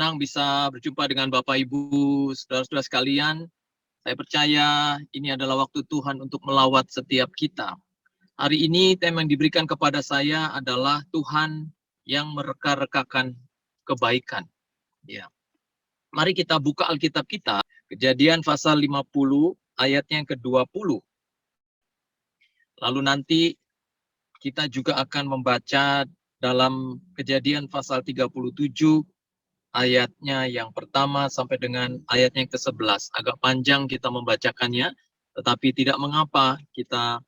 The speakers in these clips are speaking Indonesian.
senang bisa berjumpa dengan Bapak Ibu, saudara-saudara sekalian. Saya percaya ini adalah waktu Tuhan untuk melawat setiap kita. Hari ini tema yang diberikan kepada saya adalah Tuhan yang mereka-rekakan kebaikan. Ya. Mari kita buka Alkitab kita, Kejadian pasal 50 ayatnya yang ke-20. Lalu nanti kita juga akan membaca dalam Kejadian pasal 37 ayatnya yang pertama sampai dengan ayatnya yang ke-11. Agak panjang kita membacakannya, tetapi tidak mengapa kita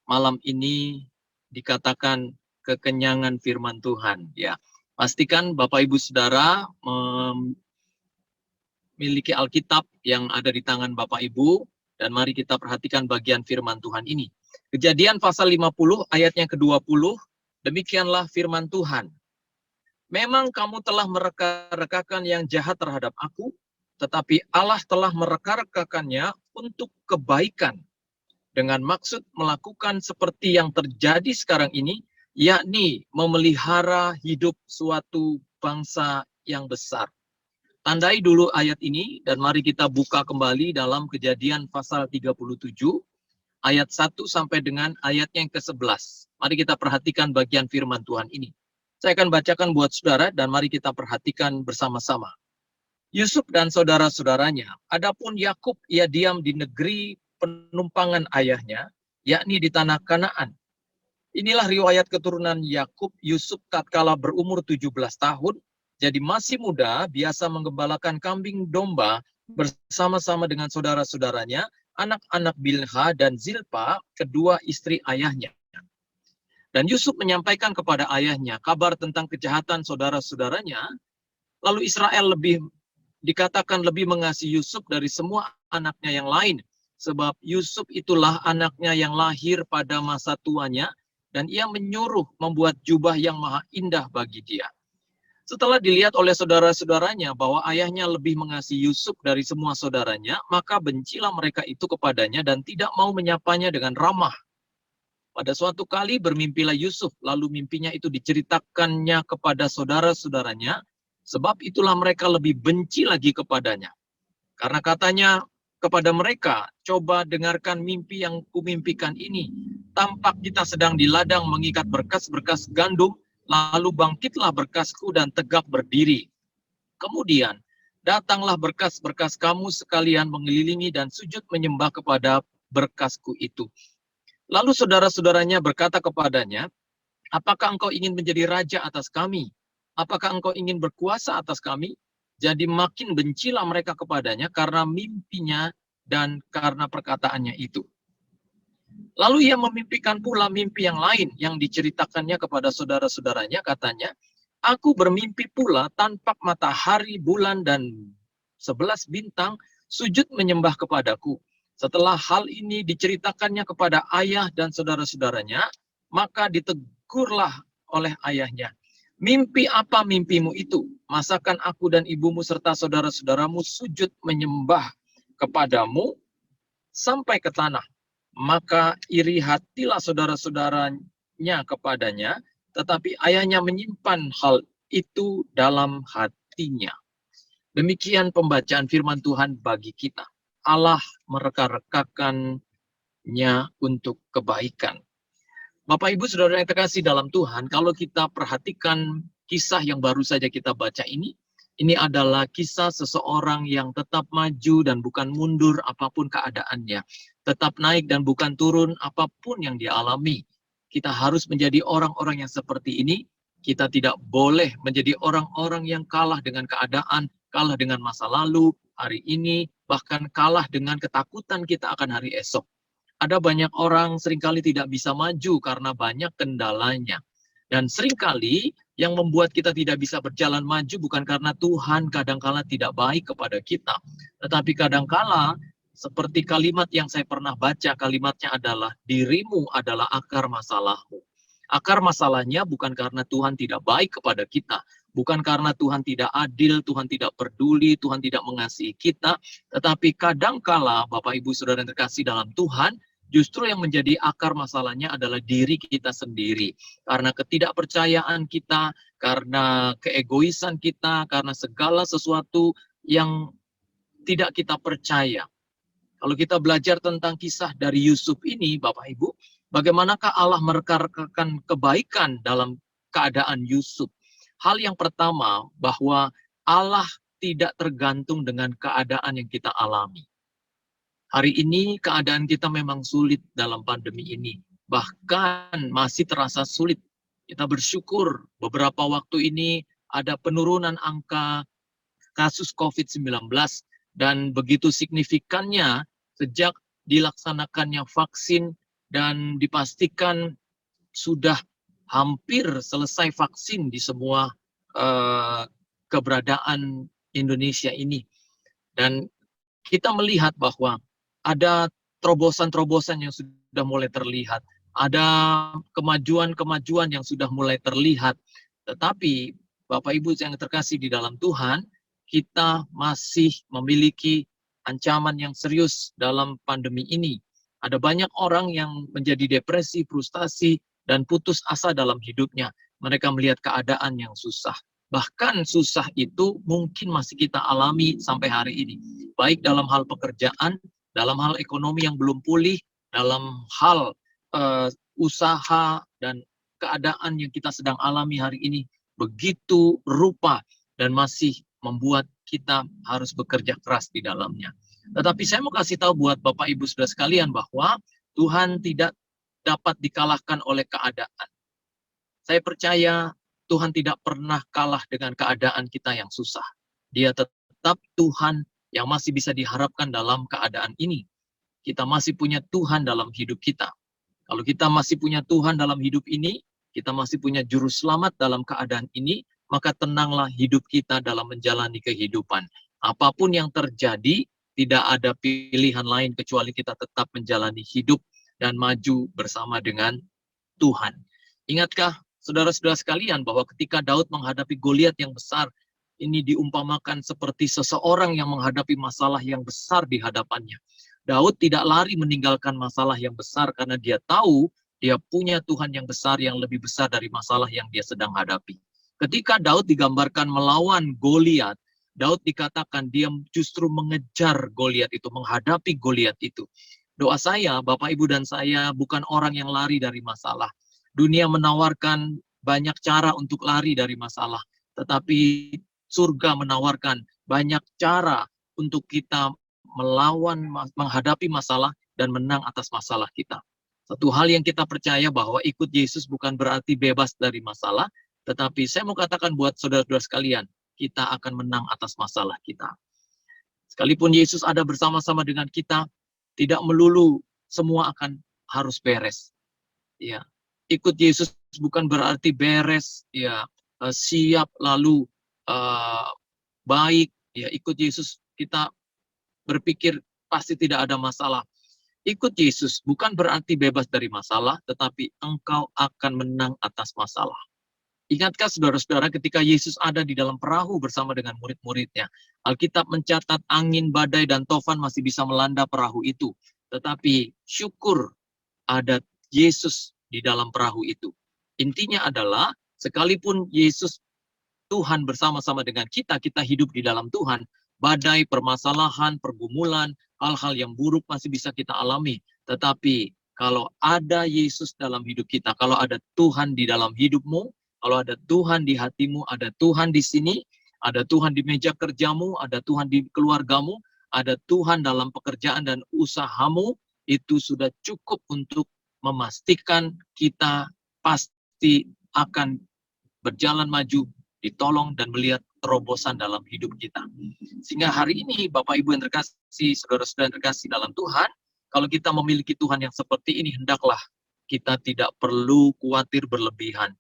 malam ini dikatakan kekenyangan firman Tuhan. Ya, pastikan Bapak Ibu Saudara memiliki Alkitab yang ada di tangan Bapak Ibu, dan mari kita perhatikan bagian firman Tuhan ini. Kejadian pasal 50 ayatnya ke-20, demikianlah firman Tuhan. Memang kamu telah mereka-rekakan yang jahat terhadap aku, tetapi Allah telah mereka-rekakannya untuk kebaikan, dengan maksud melakukan seperti yang terjadi sekarang ini, yakni memelihara hidup suatu bangsa yang besar. Tandai dulu ayat ini, dan mari kita buka kembali dalam Kejadian pasal 37, ayat 1 sampai dengan ayatnya yang ke-11. Mari kita perhatikan bagian firman Tuhan ini. Saya akan bacakan buat saudara, dan mari kita perhatikan bersama-sama. Yusuf dan saudara-saudaranya, adapun Yakub ia diam di negeri penumpangan ayahnya, yakni di tanah Kanaan. Inilah riwayat keturunan Yakub. Yusuf tatkala berumur 17 tahun, jadi masih muda, biasa menggembalakan kambing domba bersama-sama dengan saudara-saudaranya, anak-anak Bilha dan Zilpa, kedua istri ayahnya. Dan Yusuf menyampaikan kepada ayahnya kabar tentang kejahatan saudara-saudaranya. Lalu Israel dikatakan lebih mengasihi Yusuf dari semua anaknya yang lain, sebab Yusuf itulah anaknya yang lahir pada masa tuanya, dan ia menyuruh membuat jubah yang maha indah bagi dia. Setelah dilihat oleh saudara-saudaranya bahwa ayahnya lebih mengasihi Yusuf dari semua saudaranya, maka bencilah mereka itu kepadanya dan tidak mau menyapanya dengan ramah. Pada suatu kali bermimpilah Yusuf, lalu mimpinya itu diceritakannya kepada saudara-saudaranya, sebab itulah mereka lebih benci lagi kepadanya. Karena katanya kepada mereka, coba dengarkan mimpi yang kumimpikan ini. Tampak kita sedang di ladang mengikat berkas-berkas gandum, lalu bangkitlah berkasku dan tegak berdiri. Kemudian datanglah berkas-berkas kamu sekalian mengelilingi dan sujud menyembah kepada berkasku itu. Lalu saudara-saudaranya berkata kepadanya, apakah engkau ingin menjadi raja atas kami? Apakah engkau ingin berkuasa atas kami? Jadi makin bencilah mereka kepadanya karena mimpinya dan karena perkataannya itu. Lalu ia memimpikan pula mimpi yang lain yang diceritakannya kepada saudara-saudaranya, katanya, aku bermimpi pula tampak matahari, bulan, dan 11 bintang sujud menyembah kepadaku. Setelah hal ini diceritakannya kepada ayah dan saudara-saudaranya, maka ditegurlah oleh ayahnya. Mimpi apa mimpimu itu? Masakan aku dan ibumu serta saudara-saudaramu sujud menyembah kepadamu sampai ke tanah? Maka iri hatilah saudara-saudaranya kepadanya, tetapi ayahnya menyimpan hal itu dalam hatinya. Demikian pembacaan firman Tuhan bagi kita. Allah mereka-rekakannya untuk kebaikan. Bapak Ibu Saudara yang terkasih dalam Tuhan, kalau kita perhatikan kisah yang baru saja kita baca ini adalah kisah seseorang yang tetap maju dan bukan mundur apapun keadaannya. Tetap naik dan bukan turun apapun yang dia alami. Kita harus menjadi orang-orang yang seperti ini. Kita tidak boleh menjadi orang-orang yang kalah dengan keadaan, kalah dengan masa lalu, hari ini, bahkan kalah dengan ketakutan kita akan hari esok. Ada banyak orang seringkali tidak bisa maju karena banyak kendalanya. Dan seringkali yang membuat kita tidak bisa berjalan maju bukan karena Tuhan kadangkala tidak baik kepada kita. Tetapi kadangkala seperti kalimat yang saya pernah baca, kalimatnya adalah dirimu adalah akar masalahmu. Akar masalahnya bukan karena Tuhan tidak baik kepada kita, bukan karena Tuhan tidak adil, Tuhan tidak peduli, Tuhan tidak mengasihi kita, tetapi kadangkala Bapak Ibu Saudara yang terkasih dalam Tuhan, Justru yang menjadi akar masalahnya adalah diri kita sendiri. Karena ketidakpercayaan kita, karena keegoisan kita, karena segala sesuatu yang tidak kita percaya. Kalau kita belajar tentang kisah dari Yusuf ini, Bapak Ibu, bagaimanakah Allah merekarkan kebaikan dalam keadaan Yusuf? Hal yang pertama, bahwa Allah tidak tergantung dengan keadaan yang kita alami. Hari ini keadaan kita memang sulit dalam pandemi ini. Bahkan masih terasa sulit. Kita bersyukur beberapa waktu ini ada penurunan angka kasus COVID-19 dan begitu signifikannya sejak dilaksanakannya vaksin dan dipastikan sudah hampir selesai vaksin di semua keberadaan Indonesia ini. Dan kita melihat bahwa ada terobosan-terobosan yang sudah mulai terlihat, ada kemajuan-kemajuan yang sudah mulai terlihat. Tetapi Bapak Ibu yang terkasih di dalam Tuhan, kita masih memiliki ancaman yang serius dalam pandemi ini. Ada banyak orang yang menjadi depresi, frustasi, dan putus asa dalam hidupnya. Mereka melihat keadaan yang susah. Bahkan susah itu mungkin masih kita alami sampai hari ini. Baik dalam hal pekerjaan, dalam hal ekonomi yang belum pulih, dalam hal usaha dan keadaan yang kita sedang alami hari ini begitu rupa dan masih membuat kita harus bekerja keras di dalamnya. Tetapi saya mau kasih tahu buat Bapak Ibu Saudara sekalian bahwa Tuhan tidak dapat dikalahkan oleh keadaan. Saya percaya Tuhan tidak pernah kalah dengan keadaan kita yang susah. Dia tetap Tuhan yang masih bisa diharapkan dalam keadaan ini. Kita masih punya Tuhan dalam hidup kita. Kalau kita masih punya Tuhan dalam hidup ini, kita masih punya juru selamat dalam keadaan ini, maka tenanglah hidup kita dalam menjalani kehidupan. Apapun yang terjadi, tidak ada pilihan lain kecuali kita tetap menjalani hidup dan maju bersama dengan Tuhan. Ingatkah saudara-saudara sekalian bahwa ketika Daud menghadapi Goliat yang besar, ini diumpamakan seperti seseorang yang menghadapi masalah yang besar di hadapannya. Daud tidak lari meninggalkan masalah yang besar karena dia tahu dia punya Tuhan yang besar yang lebih besar dari masalah yang dia sedang hadapi. Ketika Daud digambarkan melawan Goliat, Daud dikatakan dia justru mengejar Goliat itu, menghadapi Goliat itu. Doa saya, Bapak, Ibu, dan saya bukan orang yang lari dari masalah. Dunia menawarkan banyak cara untuk lari dari masalah, tetapi surga menawarkan banyak cara untuk kita melawan, menghadapi masalah, dan menang atas masalah kita. Satu hal yang kita percaya bahwa ikut Yesus bukan berarti bebas dari masalah, tetapi saya mau katakan buat saudara-saudara sekalian, kita akan menang atas masalah kita. Sekalipun Yesus ada bersama-sama dengan kita, tidak melulu semua akan harus beres. Ya, ikut Yesus bukan berarti beres, ya, siap lalu baik. Ya, ikut Yesus kita berpikir pasti tidak ada masalah. Ikut Yesus bukan berarti bebas dari masalah, tetapi engkau akan menang atas masalah. Ingatkah saudara-saudara ketika Yesus ada di dalam perahu bersama dengan murid-muridnya, Alkitab mencatat angin, badai, dan tofan masih bisa melanda perahu itu. Tetapi syukur ada Yesus di dalam perahu itu. Intinya adalah sekalipun Yesus Tuhan bersama-sama dengan kita, kita hidup di dalam Tuhan, badai, permasalahan, pergumulan, hal-hal yang buruk masih bisa kita alami. Tetapi kalau ada Yesus dalam hidup kita, kalau ada Tuhan di dalam hidupmu, kalau ada Tuhan di hatimu, ada Tuhan di sini, ada Tuhan di meja kerjamu, ada Tuhan di keluargamu, ada Tuhan dalam pekerjaan dan usahamu, itu sudah cukup untuk memastikan kita pasti akan berjalan maju, ditolong dan melihat terobosan dalam hidup kita. Sehingga hari ini Bapak Ibu yang terkasih, saudara-saudara yang terkasih dalam Tuhan, kalau kita memiliki Tuhan yang seperti ini, hendaklah kita tidak perlu khawatir berlebihan.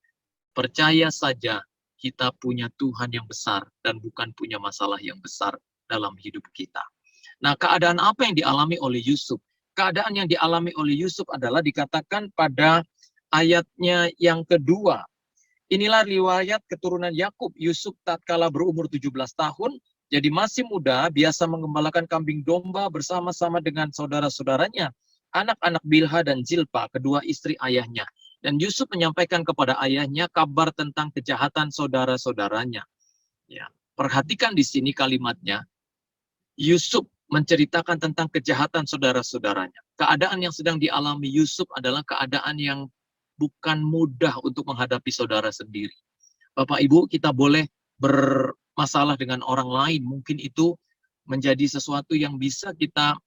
Percaya saja kita punya Tuhan yang besar dan bukan punya masalah yang besar dalam hidup kita. Nah, keadaan apa yang dialami oleh Yusuf? Keadaan yang dialami oleh Yusuf adalah dikatakan pada ayatnya yang kedua. Inilah riwayat keturunan Yakub. Yusuf tatkala berumur 17 tahun, jadi masih muda, biasa mengembalakan kambing domba bersama-sama dengan saudara-saudaranya. anak-anak Bilha dan Zilpa, kedua istri ayahnya. Dan Yusuf menyampaikan kepada ayahnya kabar tentang kejahatan saudara-saudaranya. Ya, perhatikan di sini kalimatnya. Yusuf menceritakan tentang kejahatan saudara-saudaranya. Keadaan yang sedang dialami Yusuf adalah keadaan yang bukan mudah untuk menghadapi saudara sendiri. Bapak Ibu, kita boleh bermasalah dengan orang lain. Mungkin itu menjadi sesuatu yang bisa kita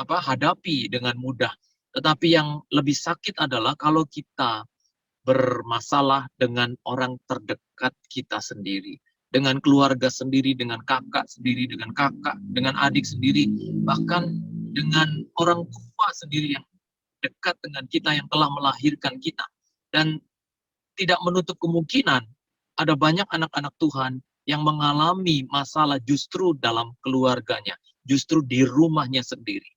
hadapi dengan mudah. Tetapi yang lebih sakit adalah kalau kita bermasalah dengan orang terdekat kita sendiri, dengan keluarga sendiri, dengan kakak sendiri, dengan kakak, dengan adik sendiri, bahkan dengan orang tua sendiri yang dekat dengan kita, yang telah melahirkan kita. Dan tidak menutup kemungkinan ada banyak anak-anak Tuhan yang mengalami masalah justru dalam keluarganya, justru di rumahnya sendiri.